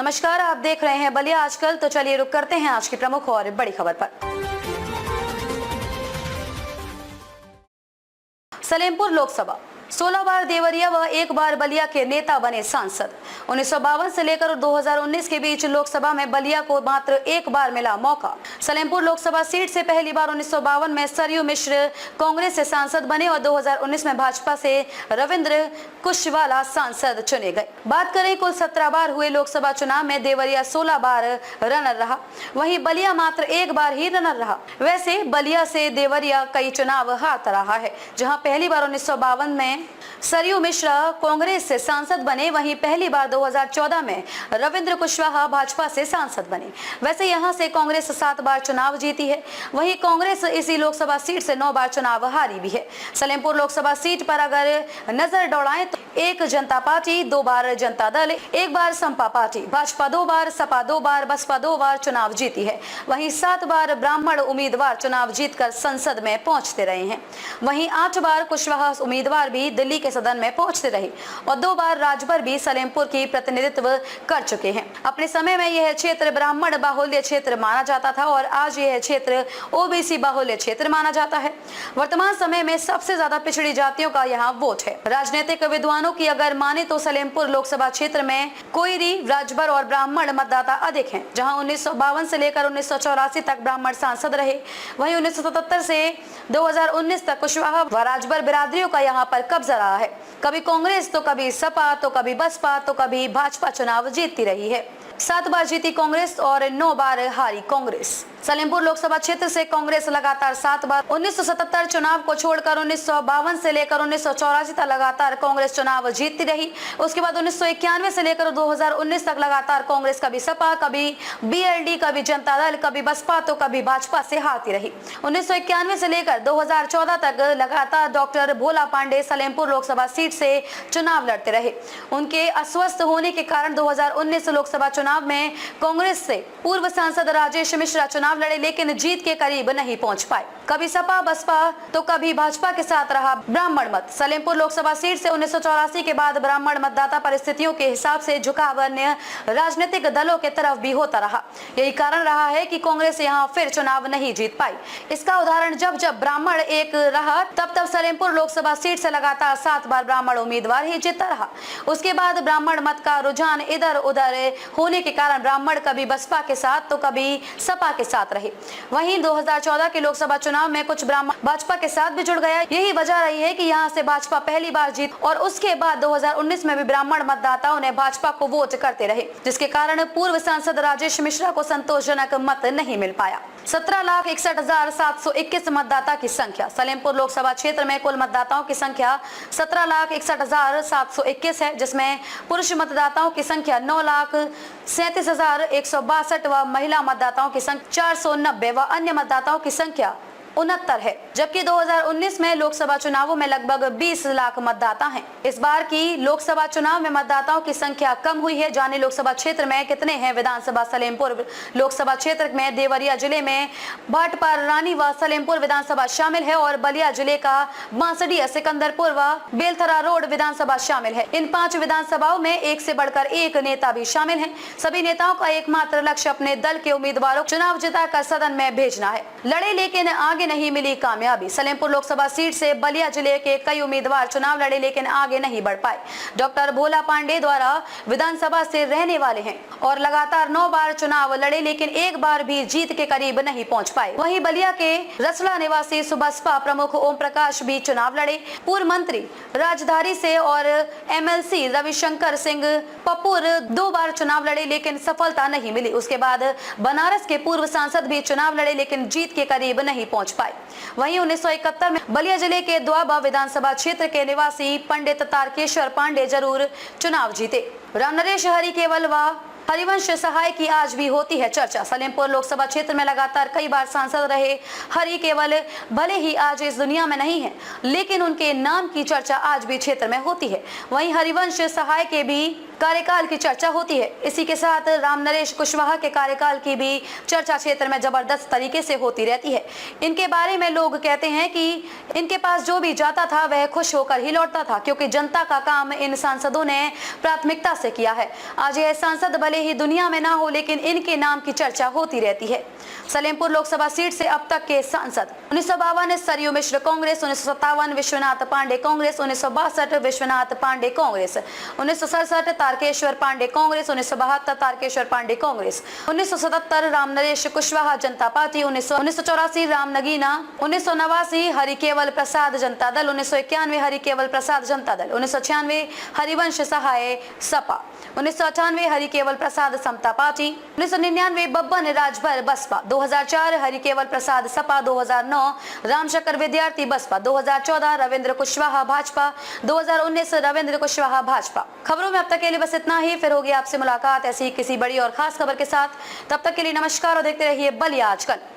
नमस्कार, आप देख रहे हैं बलिया आजकल। तो चलिए रुक करते हैं आज की प्रमुख और बड़ी खबर पर। सलेमपुर लोकसभा 16 बार देवरिया व 1 बार बलिया के नेता बने सांसद। 1952 से लेकर 2019 के बीच लोकसभा में बलिया को मात्र 1 बार मिला मौका। सलेमपुर लोकसभा सीट से पहली बार 1952 में सरयू मिश्र कांग्रेस से सांसद बने और 2019 में भाजपा से रविंद्र कुशवाहा सांसद चुने गए। बात करें कुल 17 बार हुए लोकसभा चुनाव में देवरिया 16 बार रनर रहा, वहीं बलिया मात्र 1 बार ही रनर रहा। वैसे बलिया से देवरिया कई चुनाव हाथ रहा है, जहां पहली बार 1952 में सरयू मिश्रा कांग्रेस से सांसद बने, वहीं पहली बार 2014 में रविंद्र कुशवाहा भाजपा से सांसद बने। वैसे यहां से कांग्रेस 7 बार चुनाव जीती है, वहीं कांग्रेस इसी लोकसभा सीट से 9 बार चुनाव हारी भी है। सलेमपुर लोकसभा सीट पर अगर नजर दौड़ाएं तो 1 जनता पार्टी, 2 बार जनता दल, 1 बार समपा पार्टी, भाजपा 2 बार, सपा 2 बार, बसपा 2 बार चुनाव जीती है। वहीं 7 बार ब्राह्मण उम्मीदवार चुनाव जीतकर संसद में पहुंचते रहे हैं। वहीं 8 बार कुशवाहा उम्मीदवार भी दिल्ली के सदन में पहुंचते रहे और 2 बार राजभर भी सलेमपुर की प्रतिनिधित्व कर चुके हैं। अपने समय में यह क्षेत्र ब्राह्मण बाहुल्य क्षेत्र माना जाता था और आज यह क्षेत्र ओबीसी बाहुल्य क्षेत्र माना जाता है। वर्तमान समय में सबसे ज्यादा पिछड़ी जातियों का यहाँ वोट है। राजनीतिक विद्वानों की अगर माने तो सलेमपुर लोकसभा क्षेत्र में कोयरी, राजभर और ब्राह्मण मतदाता अधिक हैं, जहां 1952 से लेकर 1984 तक ब्राह्मण सांसद रहे। वहीं 1977 से 2019 तक कुशवाहा व राजभर बिरादरियों का यहाँ पर कब्जा रहा है। कभी कांग्रेस तो कभी सपा तो कभी बसपा तो कभी भाजपा चुनाव जीतती रही है। 7 बार जीती कांग्रेस और 9 बार हारी कांग्रेस। सलेमपुर लोकसभा क्षेत्र से कांग्रेस लगातार 7 बार 1977 चुनाव को छोड़कर 1952 से लेकर 1984 तक लगातार कांग्रेस चुनाव जीतती रही। उसके बाद 1991 से लेकर 2019 तक लगातार कांग्रेस कभी सपा, कभी बीएलडी, कभी जनता दल, कभी बसपा तो कभी भाजपा से हारती रही। 1991 से लेकर 2014 तक लगातार डॉक्टर भोला पांडे सलेमपुर लोकसभा सीट से चुनाव लड़ते रहे। उनके अस्वस्थ होने के कारण 2019 लोकसभा चुनाव में कांग्रेस से पूर्व सांसद राजेश मिश्रा चुनाव लड़े, लेकिन जीत के करीब नहीं पहुंच पाए। कभी सपा बसपा तो कभी भाजपा के साथ रहा ब्राह्मण मत। सलेमपुर लोकसभा सीट से 1984 के बाद ब्राह्मण मतदाता परिस्थितियों के हिसाब से झुकाव अन्य राजनीतिक दलों के तरफ भी होता रहा। यही कारण रहा है कि कांग्रेस यहां फिर चुनाव नहीं जीत पाई। इसका उदाहरण जब जब ब्राह्मण एक रहा तब तब सलेमपुर लोकसभा सीट से लगातार 7 बार ब्राह्मण उम्मीदवार ही जीतता रहा। उसके बाद ब्राह्मण मत का रुझान इधर उधर होने के कारण ब्राह्मण कभी बसपा के साथ तो कभी सपा के साथ रहे। वहीं 2014 के लोकसभा चुनाव में कुछ ब्राह्मण भाजपा के साथ भी जुड़ गया। यही वजह रही है कि यहां से भाजपा पहली बार जीत और उसके बाद 2019 में भी ब्राह्मण मतदाताओं ने भाजपा को वोट करते रहे, जिसके कारण पूर्व सांसद राजेश मिश्रा को संतोषजनक मत नहीं मिल पाया। 17,61,721 मतदाता की संख्या। सलेमपुर लोकसभा क्षेत्र में कुल मतदाताओं की संख्या 17,61,721 है, जिसमें पुरुष मतदाताओं की संख्या 9,37,162 व महिला मतदाताओं की संख्या 490 व अन्य मतदाताओं की संख्या 69 है। जबकि 2019 में लोकसभा चुनावों में लगभग 20 लाख मतदाता हैं। इस बार की लोकसभा चुनाव में मतदाताओं की संख्या कम हुई है। जाने लोकसभा क्षेत्र में कितने हैं विधानसभा। सलेमपुर लोकसभा क्षेत्र में देवरिया जिले में भाटपार, रानी व सलेमपुर विधानसभा शामिल है और बलिया जिले का बांसडीह, सिकंदरपुर व बेलथरा रोड विधानसभा शामिल है। इन 5 विधानसभाओं में एक से बढ़कर एक नेता भी शामिल है। सभी नेताओं का एकमात्र लक्ष्य अपने दल के उम्मीदवारों को चुनाव जिताकर सदन में भेजना है। लड़े लेकिन आगे नहीं मिली कामयाबी। सलेमपुर लोकसभा सीट से बलिया जिले के कई उम्मीदवार चुनाव लड़े, लेकिन आगे नहीं बढ़ पाए। डॉक्टर भोला पांडे द्वारा विधानसभा से रहने वाले हैं और लगातार 9 बार चुनाव लड़े, लेकिन 1 बार भी जीत के करीब नहीं पहुंच पाए। वहीं बलिया के रसला निवासी सुबसपा प्रमुख ओम प्रकाश भी चुनाव लड़े। पूर्व मंत्री राजधारी से और एमएलसी रविशंकर सिंह पप्पुर 2 बार चुनाव लड़े, लेकिन सफलता नहीं मिली। उसके बाद बनारस के पूर्व सांसद भी चुनाव लड़े, लेकिन जीत के करीब नहीं पहुंच पाए। वहीं 1971 में बलिया जिले के द्वाबा विधानसभा क्षेत्र के निवासी पंडित तारकेश्वर पांडे जरूर चुनाव जीते। नरेश हरि केवल व हरिवंश सहाय की आज भी होती है चर्चा। सलेमपुर लोकसभा क्षेत्र में लगातार कई बार सांसद रहे हरि केवल भले ही आज इस दुनिया में नहीं है, लेकिन उनके नाम की चर्चा आज भी क्षेत्र में होती है। वहीं हरिवंश सहाय के भी कार्यकाल की चर्चा होती है। इसी के साथ रामनरेश कुशवाहा के कार्यकाल की भी चर्चा क्षेत्र में जबरदस्त तरीके से होती रहती है। इनके बारे में लोग कहते हैं कि इनके पास जो भी जाता था वह खुश होकर ही लौटता था, क्योंकि जनता का काम इन सांसदों ने प्राथमिकता से किया है। आज यह सांसद भले ही दुनिया में ना हो, लेकिन इनके नाम की चर्चा होती रहती है। सलेमपुर लोकसभा सीट से अब तक के सांसद 1952 सरयू मिश्र कांग्रेस, 1957 विश्वनाथ पांडे कांग्रेस, 1962 विश्वनाथ पांडे कांग्रेस, 1967 तारकेश्वर पांडे कांग्रेस, 1972 तारकेश्वर पांडे कांग्रेस, 1977 रामनरेश कुशवाहा जनता पार्टी, 1984 राम नगीना, 1989 हरिकेवल प्रसाद जनता दल, 1991 हरिकेवल प्रसाद जनता दल, 1996 हरिवंश सहाय सपा, 1998 हरिकेवल प्रसाद समता पार्टी, 1999 बब्बन राजभर बसपा, 2004 हरिकेवल प्रसाद सपा, 2009 रामशंकर विद्यार्थी बसपा, 2014 रविंद्र कुशवाहा भाजपा, 2019 रविंद्र कुशवाहा भाजपा। खबरों में अब तक के लिए बस इतना ही। फिर होगी आपसे मुलाकात ऐसी किसी बड़ी और खास खबर के साथ। तब तक के लिए नमस्कार और देखते रहिए बलिया आजकल।